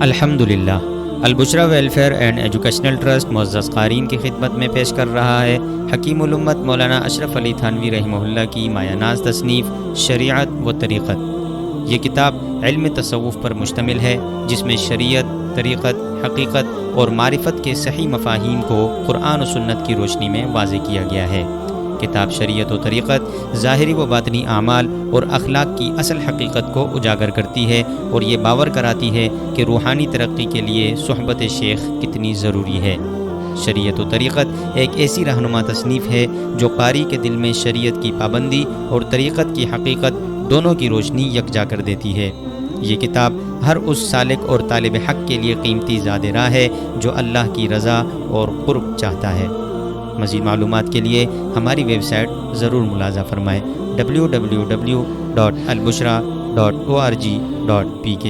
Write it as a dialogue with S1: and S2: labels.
S1: الحمدللہ، البشرا welfare and educational trust معزز قارئین کی خدمت میں پیش کر رہا ہے حکیم الامت مولانا اشرف علی تھانوی رحمہ اللہ کی مایہ ناز تصنیف شریعت و طریقت۔ یہ کتاب علم تصوف پر مشتمل ہے، جس میں شریعت، طریقت، حقیقت اور معرفت کے صحیح مفاہیم کو قرآن و سنت کی روشنی میں واضح کیا گیا ہے۔ کتاب شریعت و طریقت ظاہری و باطنی اعمال اور اخلاق کی اصل حقیقت کو اجاگر کرتی ہے اور یہ باور کراتی ہے کہ روحانی ترقی کے لیے صحبت شیخ کتنی ضروری ہے۔ شریعت و طریقت ایک ایسی رہنما تصنیف ہے جو قاری کے دل میں شریعت کی پابندی اور طریقت کی حقیقت دونوں کی روشنی یکجا کر دیتی ہے۔ یہ کتاب ہر اس سالک اور طالب حق کے لیے قیمتی زاد راہ ہے جو اللہ کی رضا اور قرب چاہتا ہے۔ مزید معلومات کے لیے ہماری ویب سائٹ ضرور ملاحظہ فرمائیں www.albusra.org.pk